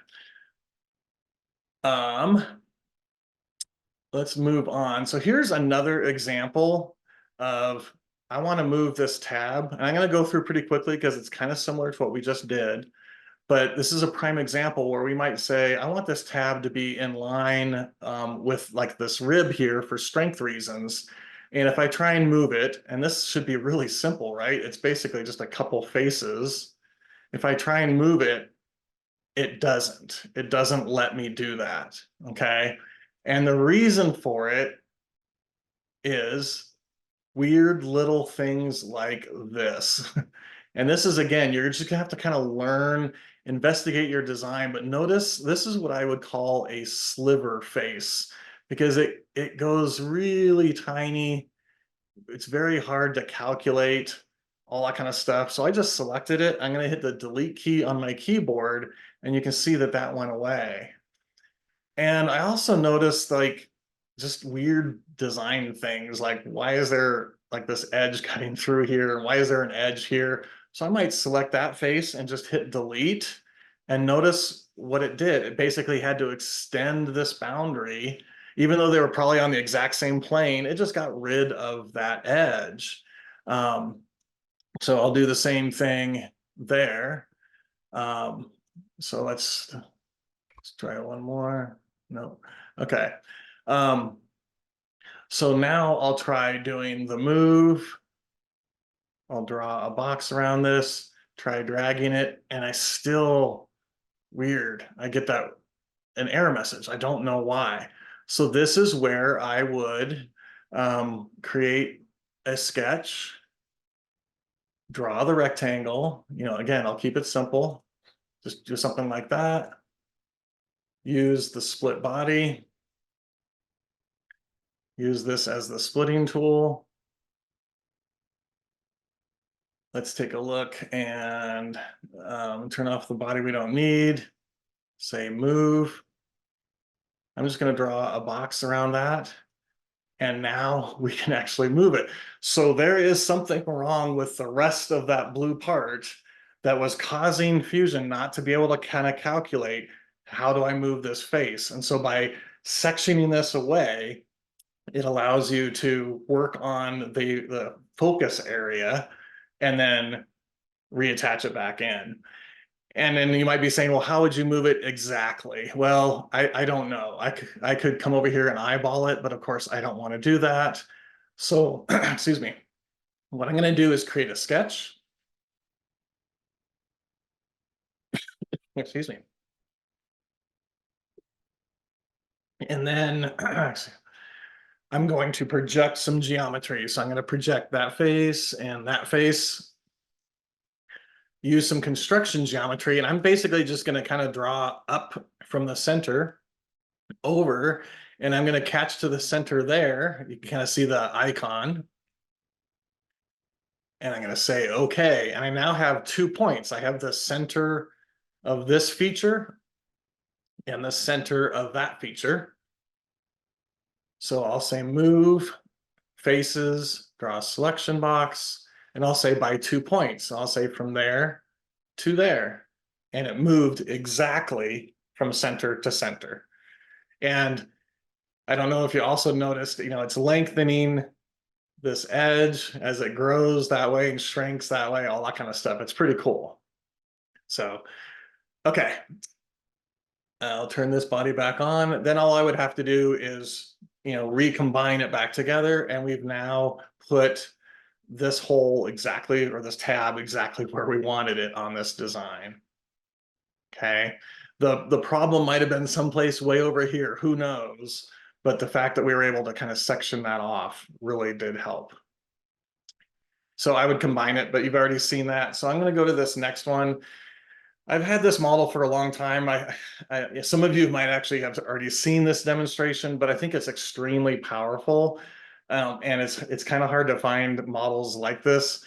Let's move on. So here's another example of, I want to move this tab, and I'm going to go through pretty quickly because it's kind of similar to what we just did. But this is a prime example where we might say, I want this tab to be in line with like this rib here for strength reasons. And if I try and move it, and this should be really simple, right? It's basically just a couple faces. If I try and move it, it doesn't let me do that, okay? And the reason for it is weird little things like this. And this is, again, you're just gonna have to kind of learn, investigate your design, but notice this is what I would call a sliver face, because it goes really tiny. It's very hard to calculate all that kind of stuff. So I just selected it. I'm gonna hit the delete key on my keyboard, and you can see that that went away. And I also noticed like just weird design things, like why is there like this edge cutting through here? Why is there an edge here? So I might select that face and just hit delete, and notice what it did. It basically had to extend this boundary, even though they were probably on the exact same plane. It just got rid of that edge. So I'll do the same thing there. So let's try one more. No. Okay. So now I'll try doing the move. I'll draw a box around this, try dragging it, and I still, weird. I get an error message. I don't know why. So this is where I would create a sketch, draw the rectangle. Again, I'll keep it simple. Just do something like that. Use the split body. Use this as the splitting tool. Let's take a look and turn off the body we don't need. Say move. I'm just going to draw a box around that. And now we can actually move it. So there is something wrong with the rest of that blue part that was causing Fusion not to be able to kind of calculate, how do I move this face? And so by sectioning this away, it allows you to work on the focus area and then reattach it back in. And then you might be saying, well, how would you move it exactly? Well, I don't know. I could come over here and eyeball it, but of course I don't want to do that. So, excuse me. What I'm going to do is create a sketch. Excuse me. And then I'm going to project some geometry. So I'm going to project that face and that face. Use some construction geometry, and I'm basically just going to kind of draw up from the center over, and I'm going to catch to the center there. You can kind of see the icon, and I'm going to say okay, and I now have 2 points. I have the center of this feature and the center of that feature. So I'll say move faces, draw a selection box, and I'll say by 2 points. I'll say from there to there, and it moved exactly from center to center. And I don't know if you also noticed, it's lengthening this edge as it grows that way and shrinks that way, all that kind of stuff. It's pretty cool. So, okay. I'll turn this body back on. Then all I would have to do is, recombine it back together. And we've now put this hole exactly, or this tab exactly where we wanted it on this design. Okay. The problem might have been someplace way over here, who knows? But the fact that we were able to kind of section that off really did help. So I would combine it, but you've already seen that. So I'm going to go to this next one. I've had this model for a long time. Some of you might actually have already seen this demonstration, but I think it's extremely powerful. And it's kind of hard to find models like this.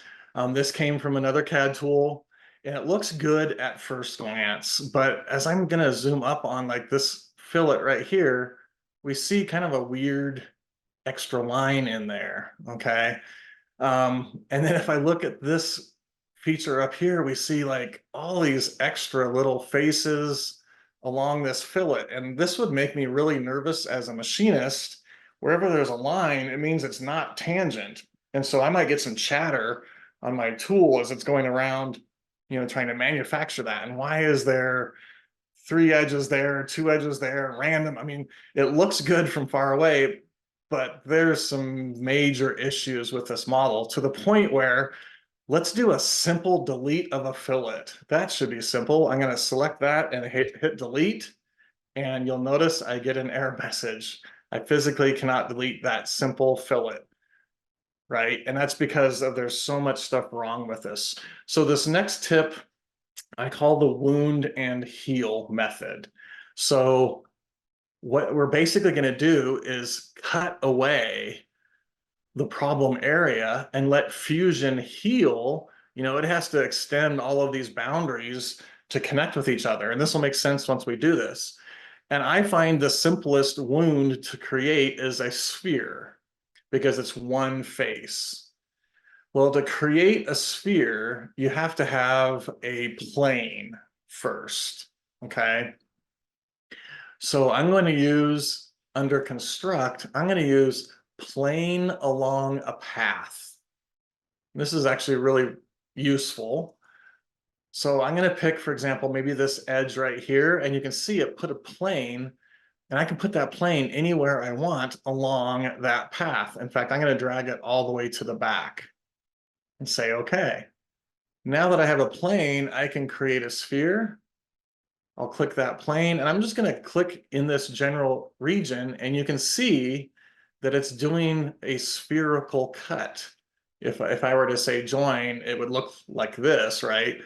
This came from another CAD tool, and it looks good at first glance. But as I'm going to zoom up on like this fillet right here, we see kind of a weird extra line in there. Okay. And then if I look at this feature up here, we see like all these extra little faces along this fillet. And this would make me really nervous as a machinist. Wherever there's a line, it means it's not tangent. And so I might get some chatter on my tool as it's going around, trying to manufacture that. And why is there 3 edges there, 2 edges there, random? I mean, it looks good from far away, but there's some major issues with this model to the point where let's do a simple delete of a fillet. That should be simple. I'm going to select that and hit delete. And you'll notice I get an error message. I physically cannot delete that simple fillet. Right. And that's because there's so much stuff wrong with this. So this next tip I call the wound and heal method. So what we're basically going to do is cut away the problem area and let Fusion heal. It has to extend all of these boundaries to connect with each other. And this will make sense once we do this. And I find the simplest wound to create is a sphere because it's one face. Well, to create a sphere, you have to have a plane first, okay? So I'm going to use, under construct, I'm going to use plane along a path. This is actually really useful. So I'm going to pick, for example, maybe this edge right here, and you can see it put a plane, and I can put that plane anywhere I want along that path. In fact, I'm going to drag it all the way to the back and say, okay. Now that I have a plane, I can create a sphere. I'll click that plane, and I'm just going to click in this general region, and you can see that it's doing a spherical cut. If I were to say join, it would look like this, right?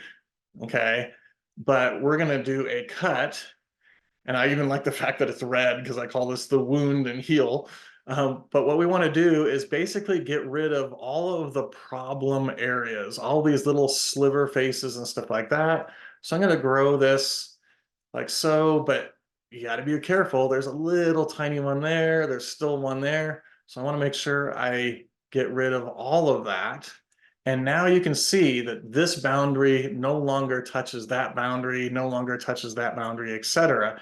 Okay, but we're going to do a cut, and I even like the fact that it's red because I call this the wound and heal. But what we want to do is basically get rid of all of the problem areas, all these little sliver faces and stuff like that. So I'm going to grow this like so, but you got to be careful. There's a little tiny one there. There's still one there. So I want to make sure I get rid of all of that. And now you can see that this boundary no longer touches that boundary, no longer touches that boundary, etc.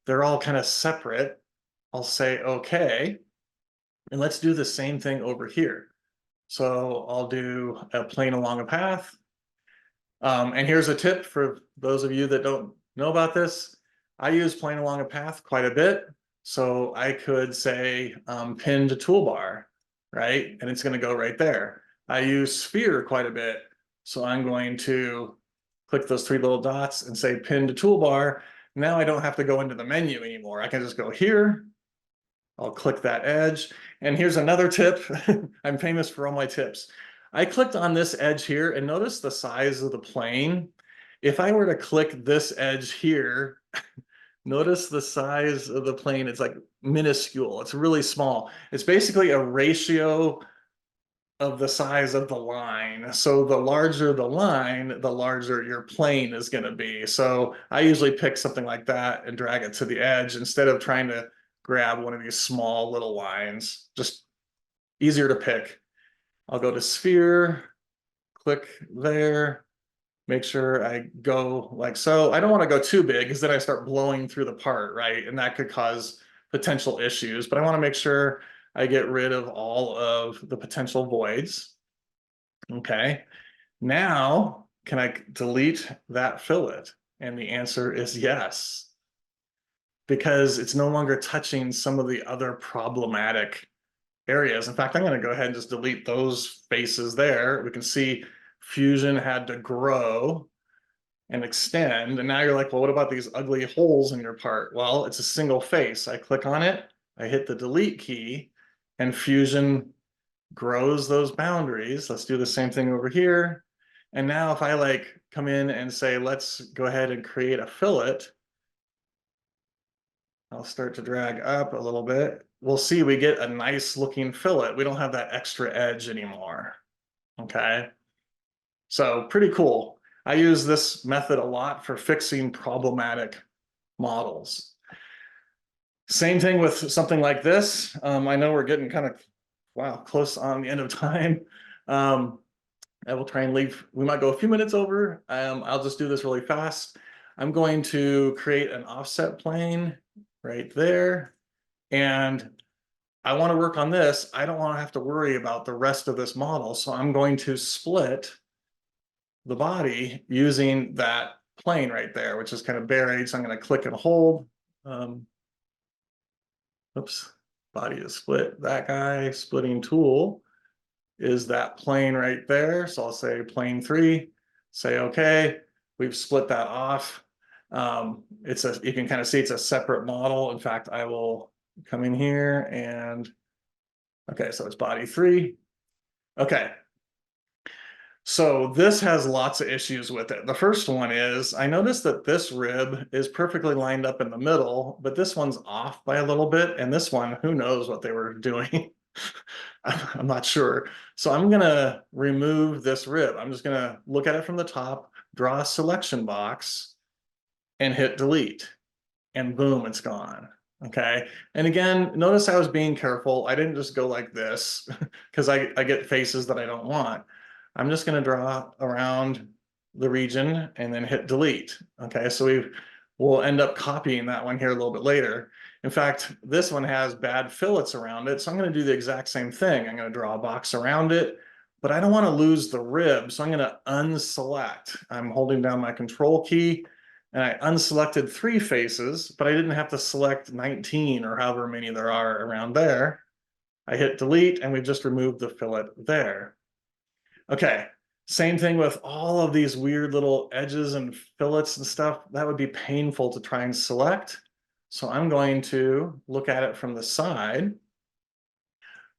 They're all kind of separate. I'll say, okay. And let's do the same thing over here. So I'll do a plane along a path. And here's a tip for those of you that don't know about this. I use plane along a path quite a bit. So I could say pin to toolbar, right? And it's going to go right there. I use sphere quite a bit. So I'm going to click those 3 little dots and say pin to toolbar. Now I don't have to go into the menu anymore. I can just go here. I'll click that edge. And here's another tip. I'm famous for all my tips. I clicked on this edge here and notice the size of the plane. If I were to click this edge here, notice the size of the plane. It's like minuscule. It's really small. It's basically a ratio of the size of the line. So the larger the line, the larger your plane is going to be. So I usually pick something like that and drag it to the edge instead of trying to grab one of these small little lines. Just easier to pick. I'll go to sphere, click there, make sure I go like so. I don't want to go too big because then I start blowing through the part, right? And that could cause potential issues, but I want to make sure I get rid of all of the potential voids. Okay, now can I delete that fillet? And the answer is yes, because it's no longer touching some of the other problematic areas. In fact, I'm going to go ahead and just delete those faces there. We can see Fusion had to grow and extend. And now you're like, well, what about these ugly holes in your part? Well, it's a single face. I click on it, I hit the delete key, and Fusion grows those boundaries. Let's do the same thing over here. And now if I like come in and say, let's go ahead and create a fillet, I'll start to drag up a little bit. We'll see we get a nice looking fillet. We don't have that extra edge anymore. Okay. So pretty cool. I use this method a lot for fixing problematic models. Same thing with something like this. I know we're getting kind of, wow, close on the end of time. I will try and leave. We might go a few minutes over. I'll just do this really fast. I'm going to create an offset plane right there. And I want to work on this. I don't want to have to worry about the rest of this model. So I'm going to split the body using that plane right there, which is kind of buried. So I'm going to click and hold. Oops, body is split. That guy, splitting tool is that plane right there. So I'll say plane 3, say okay. We've split that off. You can kind of see it's a separate model. In fact, I will come in here and okay, so it's body 3. Okay. So this has lots of issues with it. The first one is I noticed that this rib is perfectly lined up in the middle, but this one's off by a little bit. And this one, who knows what they were doing? I'm not sure. So I'm going to remove this rib. I'm just going to look at it from the top, draw a selection box, and hit delete. And boom, it's gone. Okay. And again, notice I was being careful. I didn't just go like this because I get faces that I don't want. I'm just going to draw around the region and then hit delete. Okay. So we'll end up copying that one here a little bit later. In fact, this one has bad fillets around it. So I'm going to do the exact same thing. I'm going to draw a box around it, but I don't want to lose the rib. So I'm going to unselect. I'm holding down my control key and I unselected 3 faces, but I didn't have to select 19 or however many there are around there. I hit delete and we just removed the fillet there. Okay, same thing with all of these weird little edges and fillets and stuff. That would be painful to try and select. So I'm going to look at it from the side,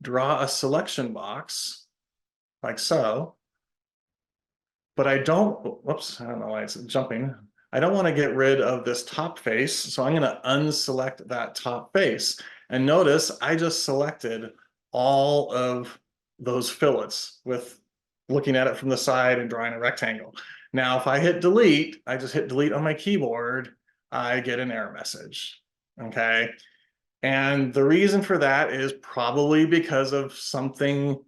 draw a selection box like so. But I don't, whoops, I don't know why it's jumping. I don't want to get rid of this top face. So I'm going to unselect that top face. And notice I just selected all of those fillets with looking at it from the side and drawing a rectangle. Now, if I hit delete, I just hit delete on my keyboard, I get an error message. Okay. And the reason for that is probably because of something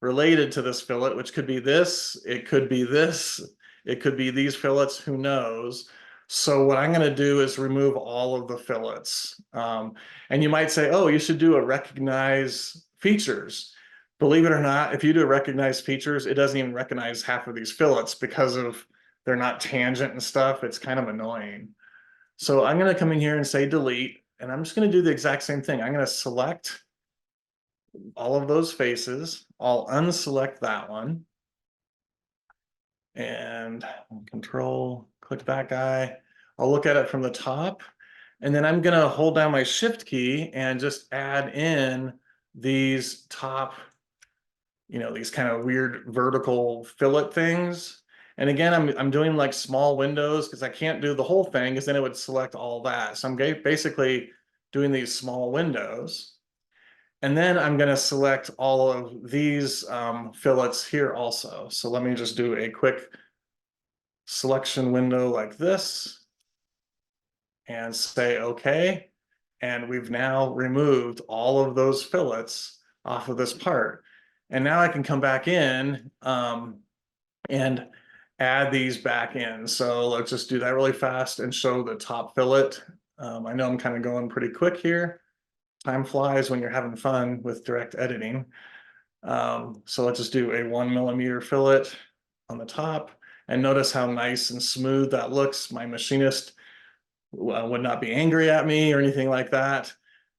related to this fillet, which could be this, it could be this, it could be these fillets, who knows. So what I'm going to do is remove all of the fillets. And you might say, oh, you should do a recognize features. Believe it or not, if you do recognize features, it doesn't even recognize half of these fillets because of they're not tangent and stuff. It's kind of annoying. So I'm going to come in here and say delete, and I'm just going to do the exact same thing. I'm going to select all of those faces. I'll unselect that one and control, click that guy. I'll look at it from the top, and then I'm going to hold down my shift key and just add in these top, these kind of weird vertical fillet things. And again, I'm doing like small windows because I can't do the whole thing because then it would select all that. So I'm basically doing these small windows. And then I'm going to select all of these fillets here also. So let me just do a quick selection window like this and say okay. And we've now removed all of those fillets off of this part. And now I can come back in and add these back in. So let's just do that really fast and show the top fillet. I know I'm kind of going pretty quick here. Time flies when you're having fun with direct editing. So let's just do a 1 millimeter fillet on the top. And notice how nice and smooth that looks. My machinist would not be angry at me or anything like that.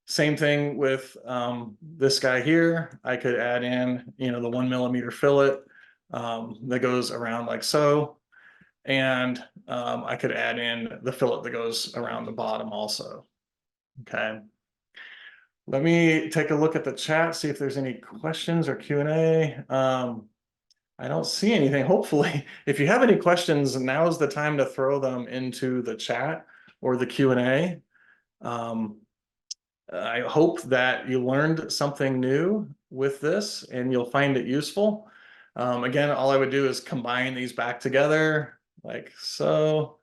Same thing with this guy here. I could add in, the 1 millimeter fillet that goes around like so. And I could add in the fillet that goes around the bottom also. Okay. Let me take a look at the chat, see if there's any questions or Q&A. I don't see anything. Hopefully, if you have any questions, now is the time to throw them into the chat or the Q&A. I hope that you learned something new with this and you'll find it useful. Again, all I would do is combine these back together like so.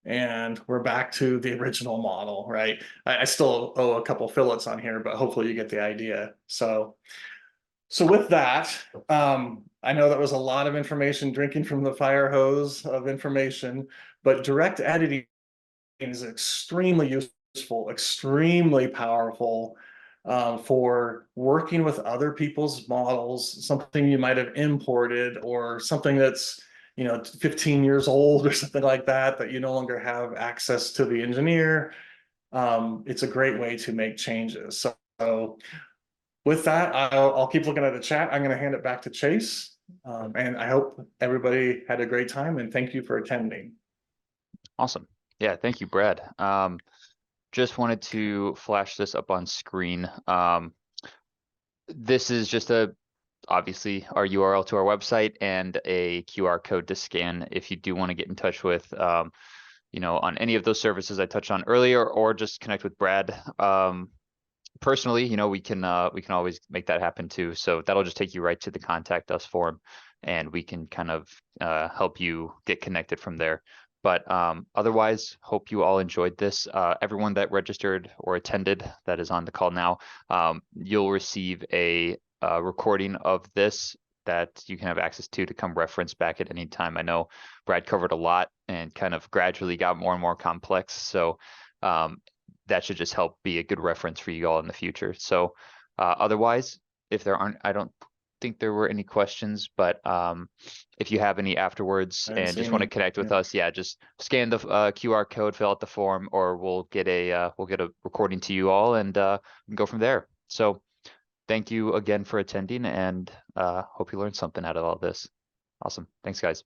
And we're back to the original model, right? I still owe a couple fillets on here, but hopefully you get the idea. So with that, I know that was a lot of information, drinking from the fire hose of information, but direct editing is extremely useful, extremely powerful for working with other people's models, something you might have imported or something that's 15 years old or something like that, that you no longer have access to the engineer. It's a great way to make changes. So with that, I'll keep looking at the chat. I'm going to hand it back to Chase. And I hope everybody had a great time and thank you for attending. Awesome. Yeah, thank you, Brad. Just wanted to flash this up on screen. This is just obviously our URL to our website and a QR code to scan if you do want to get in touch with, on any of those services I touched on earlier, or just connect with Brad. Personally, we can always make that happen too. So that'll just take you right to the contact us form, and we can kind of help you get connected from there. But otherwise, hope you all enjoyed this. Everyone that registered or attended that is on the call now, you'll receive a recording of this that you can have access to come reference back at any time. I know Brad covered a lot and kind of gradually got more and more complex. So that should just help be a good reference for you all in the future. So otherwise, if there aren't, I don't think there were any questions, but if you have any afterwards and just want to connect with us, yeah, just scan the QR code, fill out the form, or we'll get a recording to you all and go from there. So thank you again for attending, and hope you learned something out of all this. Awesome. Thanks, guys.